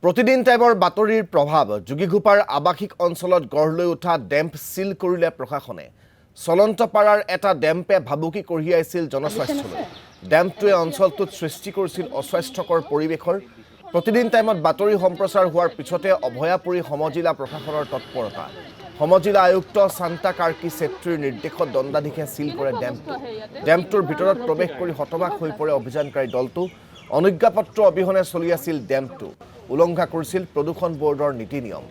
প্ৰতিদিন টাইমৰ বাতৰিৰ প্ৰভাৱ যোগীঘোপাৰ আৱাসিক অঞ্চলত গঢ় লৈ উঠা ডেম্প সিল কৰিলে প্ৰশাসনে চলন্তপাৰাৰ এটা ডেম্পে ভাবুকি কঢ়িয়াইছিল জনস্বাস্থ্যলৈ ডেম্পটোৱে অঞ্চলটোত সৃষ্টি কৰিছিল অস্বাস্থ্যকৰ পৰিৱেশৰ প্ৰতিদিন টাইমত বাতৰি সম্প্ৰচাৰ হোৱাৰ পিছতে অভয়াপুৰী সমজিলা প্ৰশাসনৰ তৎপৰতা সমজিলা আয়ুক্ত শান্তা কাৰ্কি ছেত্ৰীৰ নিৰ্দেশত দণ্ডাধীশে সিল কৰে ডেম্পটোৰ ভিতৰত প্ৰৱেশ কৰি হতবাক হৈ পৰে অভিযানকাৰী দলটো অনুজ্ঞাপত্ৰ অবিহনে চলি আছিল ডেম্পটো উলংঘা কৰিছিল প্ৰদূষণ বোৰ্ডৰ নীতি নিয়ম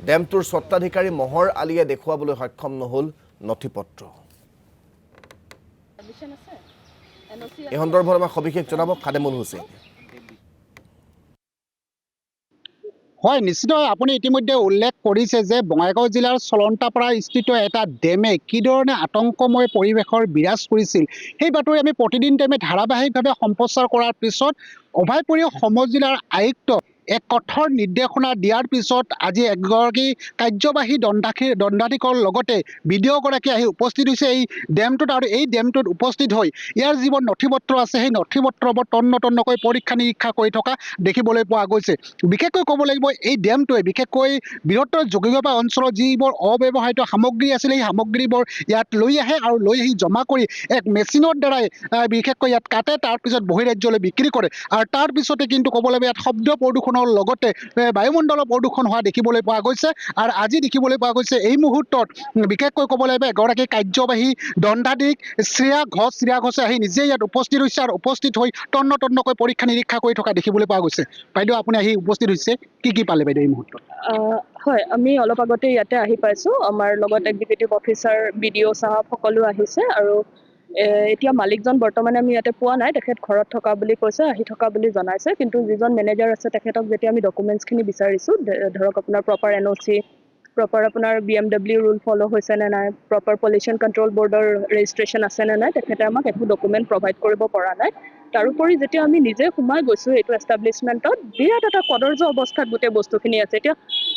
ডেম্পটোৰ স্বত্বাধিকাৰী মহৰ আলীয়ে দেখুৱাবলৈ সক্ষম নহল নথিপত্ৰ এই সন্দৰ্ভত আমাক সবিশেষ জনাব খাদেমুল হুছেইন হয় নিশ্চিত আপুনি ইতিমধ্যে উল্লেখ কৰিছে যে বঙাইগাঁও জিলাৰ চলন্তাপাৰা স্থিত এটা ডেমে কিধৰণে আতংকময় পৰিৱেশৰ বিৰাজ কৰিছিল সেই বাতৰি আমি প্ৰতিদিন টাইমে ধাৰাবাহিকভাৱে সম্প্ৰচাৰ কৰাৰ পিছত অভয়পুৰী সমজিলাৰ আয়ুক্ত এক কঠোৰ নিৰ্দেশনা দিয়াৰ পিছত আজি এগৰাকী কাৰ্যবাহী দণ্ডাধীশৰ লগতে বিডিঅ'গৰাকী আহি উপস্থিত হৈছে এই ডেমটোত আৰু এই ডেমটোত উপস্থিত হৈ ইয়াৰ যিবোৰ নথিপত্ৰ আছে সেই নথিপত্ৰবোৰ তন্নকৈ পৰীক্ষা নিৰীক্ষা কৰি থকা দেখিবলৈ পোৱা গৈছে বিশেষকৈ ক'ব লাগিব এই ডেমটোৱে বিশেষকৈ বৃহত্তৰ যোগীঘোপা অঞ্চলত যিবোৰ অব্যৱহৃত সামগ্ৰী আছিল এই সামগ্ৰীবোৰ ইয়াত লৈ আহে আৰু লৈ আহি জমা কৰি এক মেচিনৰ দ্বাৰাই বিশেষকৈ ইয়াত কাটে তাৰপিছত বহিৰাজ্যলৈ বিক্ৰী কৰে আৰু তাৰপিছতে কিন্তু ক'ব লাগিব ইয়াত শব্দ প্ৰদূষণৰ লগতে বায়ুমণ্ডলৰ প্ৰদূষণ হোৱা দেখিবলৈ পোৱা গৈছে আৰু আজি দেখিবলৈ পোৱা গৈছে এই মুহূৰ্তত বিশেষকৈ ক'ব লাগিব এগৰাকী কাৰ্যবাহী দণ্ডাধীশ শ্ৰেয়া ঘোষে আহি নিজে ইয়াত উপস্থিত হৈছে আৰু উপস্থিত হৈ তন্নকৈ পৰীক্ষা নিৰীক্ষা কৰি থকা দেখিবলৈ পোৱা গৈছে বাইদেউ আপুনি আহি উপস্থিত হৈছে কি পালে বাইদেউ এই মুহূৰ্তত হয় আমি অলপ আগতে ইয়াতে আহি পাইছোঁ আমাৰ লগত এক্সিকিউটিভ অফিচাৰ বিডিঅ' সাহেব সকলো আহিছে আৰু এতিয়া মালিকজন বৰ্তমানে আমি ইয়াতে পোৱা নাই তেখেত ঘৰত থকা বুলি কৈছে আহি থকা বুলি জনাইছে কিন্তু যিজন মেনেজাৰ আছে তেখেতক যেতিয়া আমি ডকুমেণ্টছখিনি বিচাৰিছোঁ ধৰক আপোনাৰ প্ৰপাৰ NOC প্ৰপাৰ আপোনাৰ BMW ৰুল ফ'ল' হৈছে নে নাই প্ৰপাৰ পলিউশ্যন কণ্ট্ৰল বৰ্ডৰ ৰেজিষ্ট্ৰেশ্যন আছে নে নাই তেখেতে আমাক একো ডকুমেণ্ট প্ৰভাইড কৰিব পৰা নাই তাৰোপৰি যেতিয়া আমি নিজে সোমাই গৈছোঁ এইটো এষ্টাব্লিছমেণ্টত বিৰাট এটা কদৰ্য অৱস্থাত গোটেই বস্তুখিনি আছে এতিয়া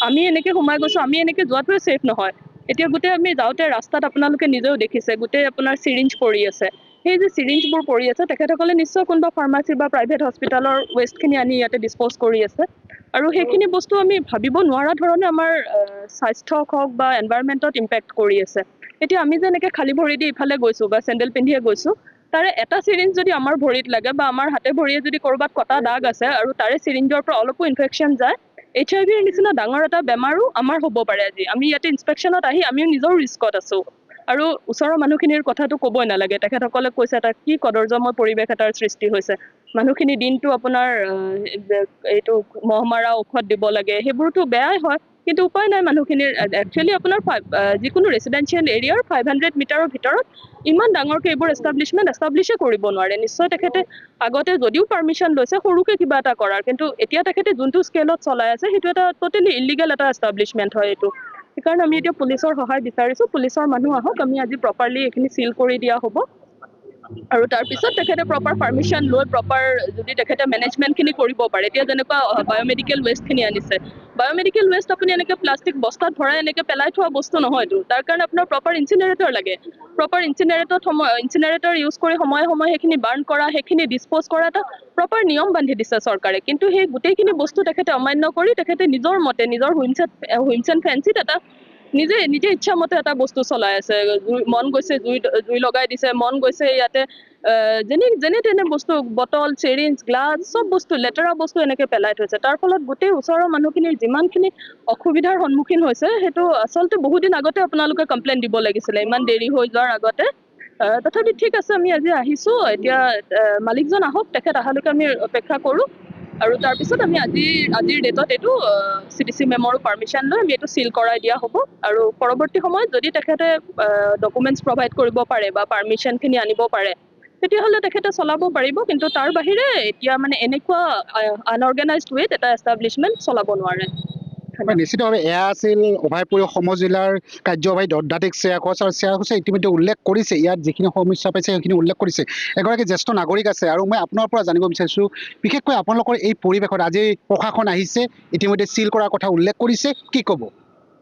আমি এনেকৈ সোমাই গৈছোঁ আমি এনেকৈ যোৱাটোৱে ছেফ নহয় এতিয়া গোটেই আমি যাওঁতে ৰাস্তাত আপোনালোকে নিজেও দেখিছে গোটেই আপোনাৰ চিৰিঞ্জ পৰি আছে সেই যে চিৰিঞ্জবোৰ পৰি আছে তেখেতসকলে নিশ্চয় কোনোবা ফাৰ্মাচী বা প্ৰাইভেট হস্পিটেলৰ ৱেষ্টখিনি আনি ইয়াতে ডিছপ'জ কৰি আছে আৰু সেইখিনি বস্তু আমি ভাবিব নোৱাৰা ধৰণে আমাৰ স্বাস্থ্যক হওক বা এনভাইৰনমেণ্টত ইম্পেক্ট কৰি আছে এতিয়া আমি যে এনেকৈ খালী ভৰি দি ইফালে গৈছোঁ বা চেণ্ডেল পিন্ধিয়ে গৈছোঁ তাৰে এটা চিৰিঞ্জ যদি আমাৰ ভৰিত লাগে বা আমাৰ হাতে ভৰিয়ে যদি ক'ৰবাত কটা দাগ আছে আৰু তাৰে চিৰিঞ্জৰ পৰা অলপো ইনফেকশ্যন যায় HIV নিচিনা ডাঙৰ এটা বেমাৰো আমাৰ হ'ব পাৰে আজি আমি ইয়াতে ইনস্পেকশ্যনত আহি আমিও নিজৰ ৰিস্কত আছোঁ আৰু ওচৰৰ মানুহখিনিৰ কথাটো ক'বই নালাগে তেখেতসকলে কৈছে এটা কি কদৰ্যময় পৰিৱেশ এটাৰ সৃষ্টি হৈছে মানুহখিনি দিনটো আপোনাৰ এইটো মহ মৰা ঔষধ দিব লাগে সেইবোৰতো বেয়াই হয় কিন্তু উপায় নাই মানুহখিনিৰ একচুৱেলি আপোনাৰ যিকোনো ৰেচিডেঞ্চিয়েল এৰিয়াৰ 500 মিটাৰৰ ভিতৰত ইমান ডাঙৰকৈ এইবোৰ এষ্টাব্লিছে কৰিব নোৱাৰে নিশ্চয় তেখেতে আগতে যদিও পাৰ্মিশ্যন লৈছে সৰুকৈ কিবা এটা কৰাৰ কিন্তু এতিয়া তেখেতে যোনটো স্কেলত চলাই আছে সেইটো এটা ট'টেলি ইলিগেল এটা এষ্টাব্লিছমেণ্ট হয় এইটো সেইকাৰণে আমি এতিয়া পুলিচৰ সহায় বিচাৰিছোঁ পুলিচৰ মানুহ আহক আমি আজি প্ৰপাৰলি এইখিনি চিল কৰি দিয়া হ'ব আৰু তাৰপিছত তেখেতে প্ৰপাৰ পাৰ্মিশ্যন লৈ প্ৰপাৰ যদি তেখেতে মেনেজমেণ্টখিনি কৰিব পাৰে এতিয়া যেনেকুৱা বায়'মেডিকেল ৱেষ্টখিনি আনিছে বায়'মেডিকেল ৱেষ্ট আপুনি এনেকৈ প্লাষ্টিক বস্তাত ভৰাই এনেকৈ পেলাই থোৱা বস্তু নহয়তো তাৰ কাৰণে আপোনাৰ প্ৰপাৰ ইনচিনাৰেটৰ লাগে প্ৰপাৰ ইনচিনাৰেটৰ ইউজ কৰি সময়ে সেইখিনি বাৰ্ণ কৰা সেইখিনি ডিছপ'জ কৰা এটা প্ৰপাৰ নিয়ম বান্ধি দিছে চৰকাৰে কিন্তু সেই গোটেইখিনি বস্তু তেখেতে অমান্য কৰি তেখেতে নিজৰ মতে নিজৰ হুইমছ এণ্ড ফেঞ্চিত এটা নিজে ইচ্ছামতে এটা বস্তু চলাই আছে মন গৈছে জুই লগাই দিছে মন গৈছে ইয়াতে যেনে তেনে বস্তু বটল চিৰিঞ্জ গ্লাছ চব বস্তু লেতেৰা বস্তু এনেকৈ পেলাই থৈছে তাৰ ফলত গোটেই ওচৰৰ মানুহখিনিৰ যিমানখিনি অসুবিধাৰ সন্মুখীন হৈছে সেইটো আচলতে বহুদিন আগতে আপোনালোকে কমপ্লেইন দিব লাগিছিলে ইমান দেৰি হৈ যোৱাৰ আগতে তথাপি ঠিক আছে আমি আজি আহিছোঁ এতিয়া মালিকজন আহক তেখেত অহালৈকে আমি অপেক্ষা কৰোঁ আৰু তাৰপিছত আমি আজিৰ ডেটত এইটো CDC মেমৰো পাৰ্মিশ্যন লৈ আমি এইটো চিল কৰাই দিয়া হ'ব আৰু পৰৱৰ্তী সময়ত যদি তেখেতে ডকুমেণ্টছ প্ৰভাইড কৰিব পাৰে বা পাৰ্মিশ্যনখিনি আনিব পাৰে তেতিয়াহ'লে তেখেতে চলাব পাৰিব কিন্তু তাৰ বাহিৰে এতিয়া মানে এনেকুৱা আনঅৰ্গেনাইজড ৱেত এটা এষ্টাব্লিছমেণ্ট চলাব নোৱাৰে নিশ্চিতভাৱে এয়া আছিল অভয়পুৰী সমজিলাৰ কাৰ্যবাহী দণ্ডাধীশ শ্ৰেয়া ঘোষ আৰু শ্ৰেয়া ঘোষে ইতিমধ্যে উল্লেখ কৰিছে ইয়াত যিখিনি সমস্যা পাইছে সেইখিনি উল্লেখ কৰিছে এগৰাকী জ্যেষ্ঠ নাগৰিক আছে আৰু মই আপোনাৰ পৰা জানিব বিচাৰিছোঁ বিশেষকৈ আপোনালোকৰ এই পৰিৱেশত আজি প্ৰশাসন আহিছে ইতিমধ্যে চিল কৰাৰ কথা উল্লেখ কৰিছে কি ক'ব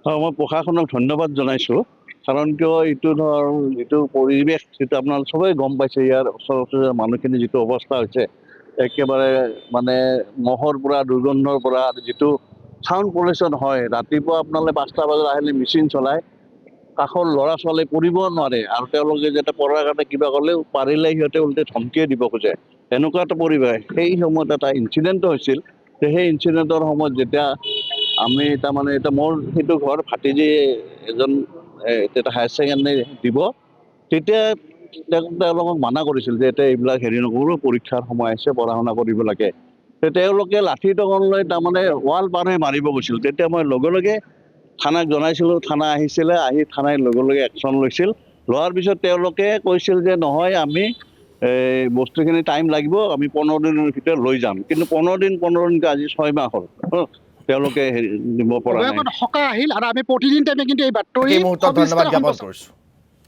হয় মই প্ৰশাসনক ধন্যবাদ জনাইছোঁ কাৰণ কিয় এইটো যিটো পৰিৱেশ যিটো আপোনালোকে চবেই গম পাইছে ইয়াৰ ওচৰতে মানুহখিনি যিটো অৱস্থা হৈছে একেবাৰে মানে মহৰ পৰা দুৰ্গন্ধৰ পৰা যিটো ছাউণ্ড পলিউশ্যন হয়, ৰাতিপুৱা আপোনালোকে 5টা বজাত আহিলে মেচিন চলায়, কাষৰ ল'ৰা ছোৱালী পঢ়িব নোৱাৰে আৰু তেওঁলোকে যেতিয়া পঢ়াৰ কাৰণে কিবা ক'লেও পাৰিলে সিহঁতে উল্টে ধমকিয়ে দিব খোজে, এনেকুৱা এটা পৰিৱেশ। সেই সময়ত এটা ইনচিডেণ্টো হৈছিল। সেই ইনচিডেণ্টৰ সময়ত যেতিয়া আমি তাৰমানে এতিয়া মোৰ সেইটো ঘৰ ভাতিজী এজন তেতিয়া হায়াৰ ছেকেণ্ডেৰী দিব, তেতিয়া তেওঁলোকক মানা কৰিছিল যে এতিয়া এইবিলাক হেৰি নকৰোঁ, পৰীক্ষাৰ সময় আহিছে, পঢ়া শুনা কৰিব লাগে। তেওঁলোকে লাঠি টঙন লৈ তাৰমানে ৱাল পাৰ হৈ মাৰিব গৈছিল। তেতিয়া মই লগে লগে থানাক জনাইছিলোঁ, থানা আহিছিলে, আহি থানাই লগে লগে একশ্যন লৈছিল। লোৱাৰ পিছত তেওঁলোকে কৈছিল যে নহয়, আমি বস্তুখিনি টাইম লাগিব, আমি 15 দিনৰ ভিতৰত লৈ যাম। কিন্তু 15 দিনকৈ আজি 6 মাহ হ'ল, তেওঁলোকে দিব পৰা নাই। অৱশেষত সকাহ আহিল আৰু আমি প্ৰতিদিন টাইমে কিন্তু এই বাতৰি এই মুহূৰ্তত ধন্যবাদ সবিস্তাৰ জ্ঞাপন সম্প্ৰচাৰ কৰিছোঁ।